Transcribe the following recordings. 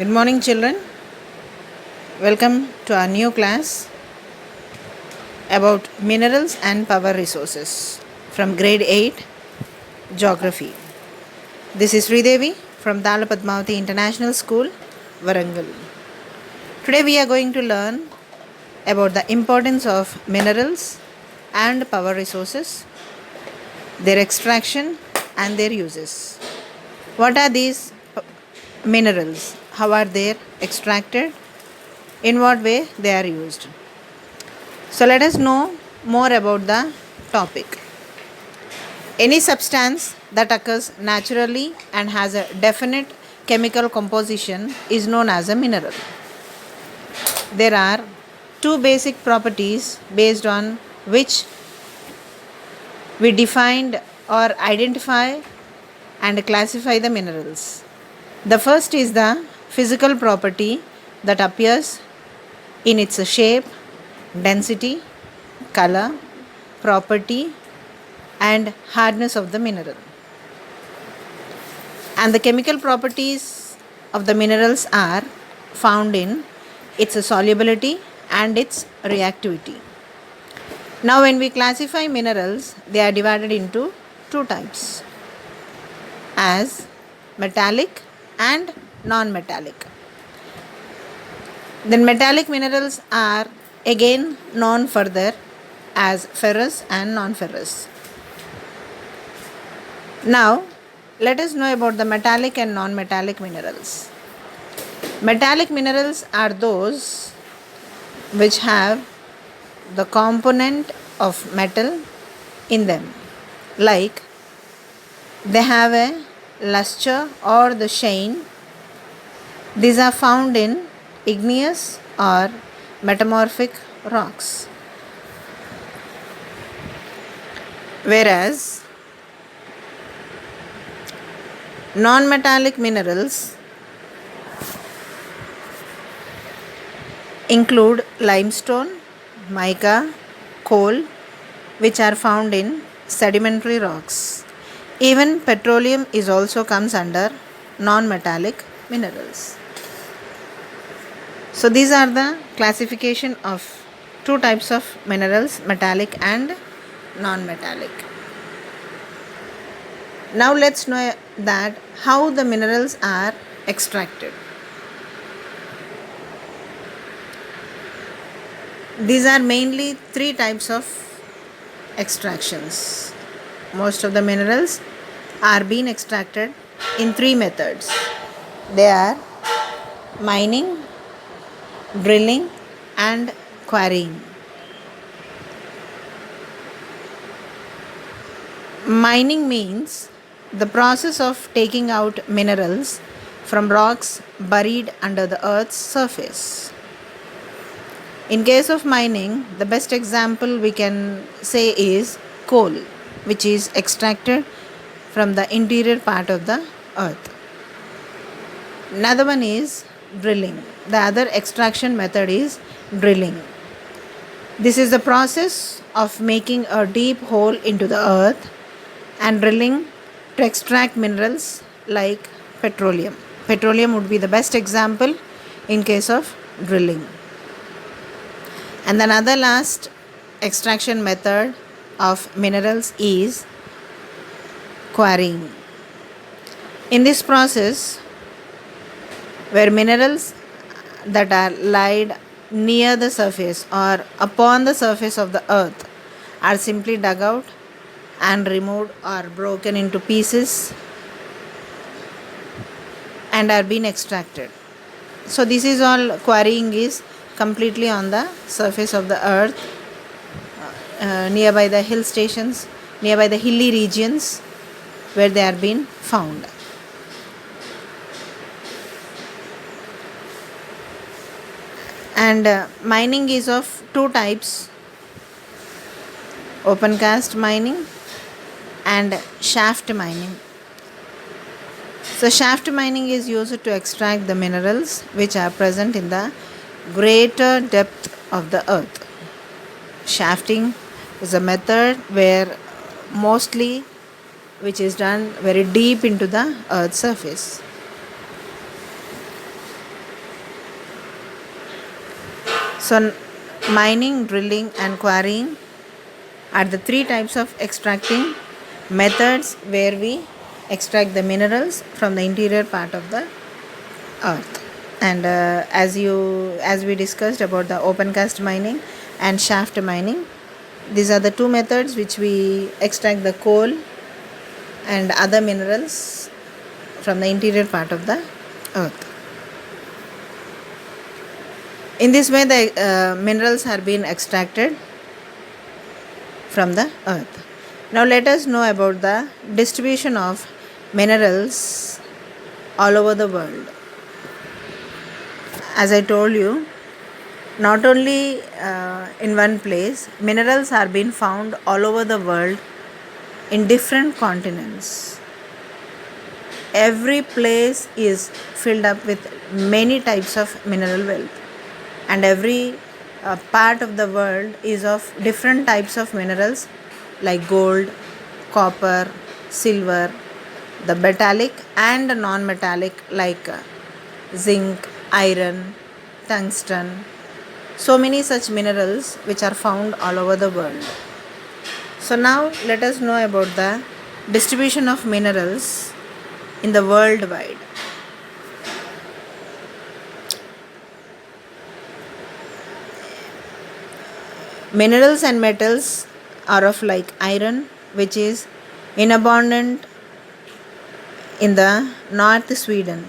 Good morning, children. Welcome to our new class about minerals and power resources from grade 8 Geography. This is Sridevi from Dala Padmavati International School, Varangal. Today we are going to learn about the importance of minerals and power resources, their extraction and their uses. What are these minerals? How are they extracted? In what way they are used? So let us know more about the topic. Any substance that occurs naturally and has a definite chemical composition is known as a mineral. There are two basic properties based on which we define or identify and classify the minerals. The first is the physical property that appears in its shape, density, color, property, and hardness of the mineral. And the chemical properties of the minerals are found in its solubility and its reactivity. Now, when we classify minerals, they are divided into two types as metallic and non-metallic. Then metallic minerals are again known further as ferrous and non-ferrous. Now, let us know about the metallic and non-metallic minerals. Metallic minerals are those which have the component of metal in them, like they have a luster or the shine. These are found in igneous or metamorphic rocks. Whereas non-metallic minerals include limestone, mica, coal, which are found in sedimentary rocks. Even petroleum is also comes under non-metallic minerals. So these are the classification of two types of minerals, metallic and non-metallic. Now let's know that how the minerals are extracted. These are mainly three types of extractions. Most of the minerals are being extracted in three methods. They are mining, drilling and quarrying. Mining means the process of taking out minerals from rocks buried under the earth's surface. In case of mining, the best example we can say is coal, which is extracted from the interior part of the earth. Another one is drilling. The other extraction method is drilling. This is the process of making a deep hole into the earth and drilling to extract minerals like petroleum. Petroleum would be the best example in case of drilling. And another last extraction method of minerals is quarrying. In this process, where minerals that are laid near the surface or upon the surface of the earth are simply dug out and removed or broken into pieces and are being extracted. So this is all quarrying is completely on the surface of the earth, nearby the hill stations, nearby the hilly regions where they are being found. And mining is of two types: open cast mining and shaft mining. So shaft mining is used to extract the minerals which are present in the greater depth of the earth. Shafting is a method where mostly which is done very deep into the earth's surface. So, mining, drilling, and quarrying are the three types of extracting methods where we extract the minerals from the interior part of the earth. And as we discussed about the open cast mining and shaft mining, these are the two methods which we extract the coal and other minerals from the interior part of the earth. In this way, the minerals are being extracted from the earth. Now, let us know about the distribution of minerals all over the world. As I told you, not only in one place, minerals are being found all over the world in different continents. Every place is filled up with many types of mineral wealth, and every part of the world is of different types of minerals like gold, copper, silver, the metallic and non-metallic like zinc, iron, tungsten. So many such minerals which are found all over the world. So now let us know about the distribution of minerals in the world wide. Minerals and metals are of like iron, which is in abundant in the North Sweden,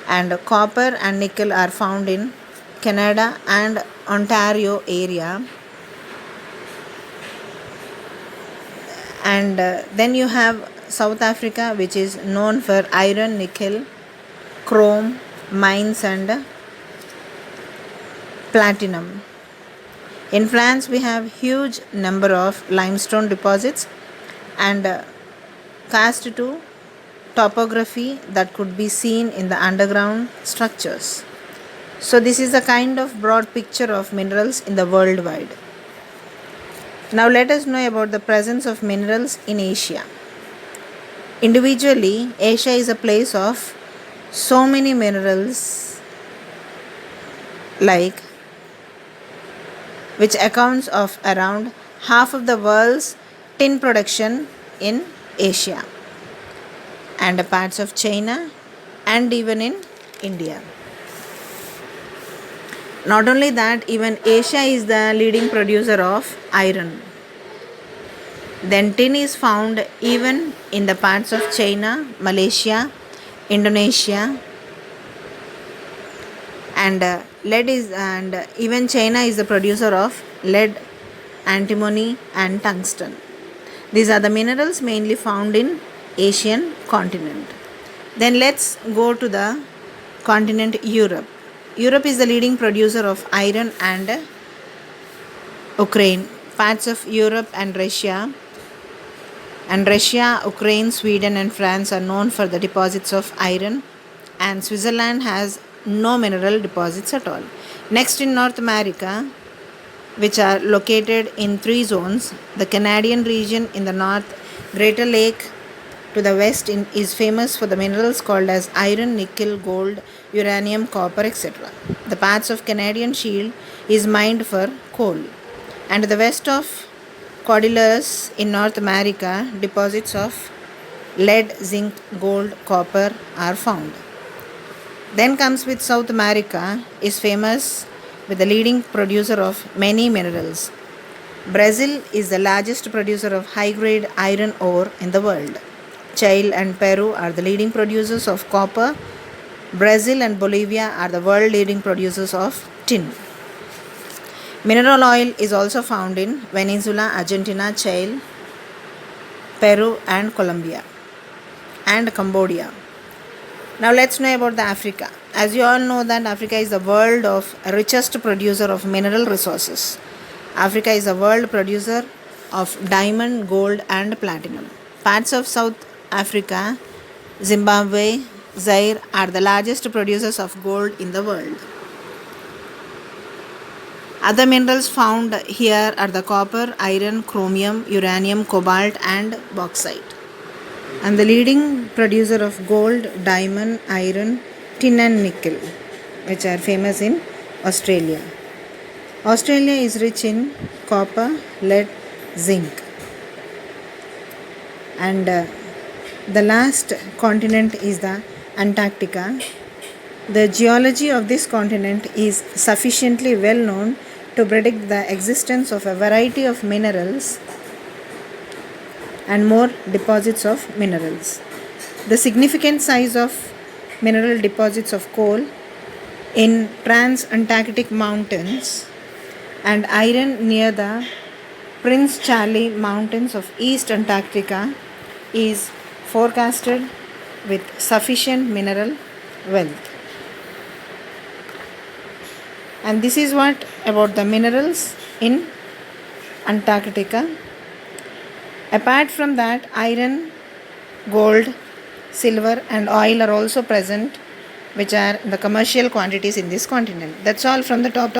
and copper and nickel are found in Canada and Ontario area. And then you have South Africa, which is known for iron, nickel, chrome, mines and platinum. In France, we have huge number of limestone deposits and karst to topography that could be seen in the underground structures. So this is a kind of broad picture of minerals in the worldwide. Now let us know about the presence of minerals in Asia. Individually, Asia is a place of so many minerals, like which accounts of around half of the world's tin production in Asia and parts of China and even in India. Not only that, even Asia is the leading producer of iron. Then tin is found even in the parts of China, Malaysia, Indonesia, and even China is the producer of lead, antimony and tungsten. These are the minerals mainly found in Asian continent. Then let's go to the continent Europe. Europe is the leading producer of iron and Ukraine. Parts of Europe and Russia, Ukraine, Sweden and France are known for the deposits of iron, and Switzerland has no mineral deposits at all. Next, in North America, which are located in three zones, the Canadian region in the north, Greater Lake to the west is famous for the minerals called as iron, nickel, gold, uranium, copper, etc. The parts of Canadian Shield is mined for coal, and the west of Cordilleras in North America, deposits of lead, zinc, gold, copper are found. Then comes with South America is famous with the leading producer of many minerals. Brazil is the largest producer of high-grade iron ore in the world. Chile and Peru are the leading producers of copper. Brazil and Bolivia are the world leading producers of tin. Mineral oil is also found in Venezuela, Argentina, Chile, Peru and Colombia and Cambodia. Now let's know about the Africa. As you all know that Africa is the world of richest producer of mineral resources. Africa is a world producer of diamond, gold and platinum. Parts of South Africa, Zimbabwe, Zaire are the largest producers of gold in the world. Other minerals found here are the copper, iron, chromium, uranium, cobalt and bauxite. And the leading producer of gold, diamond, iron, tin and nickel, which are famous in Australia. Australia is rich in copper, lead, zinc. And the last continent is the Antarctica. The geology of this continent is sufficiently well known to predict the existence of a variety of minerals and more deposits of minerals. The significant size of mineral deposits of coal in trans-Antarctic mountains and iron near the Prince Charlie Mountains of East Antarctica is forecasted with sufficient mineral wealth. And this is what about the minerals in Antarctica. Apart from that, iron, gold, silver and oil are also present, which are the commercial quantities in this continent. That's all from the top.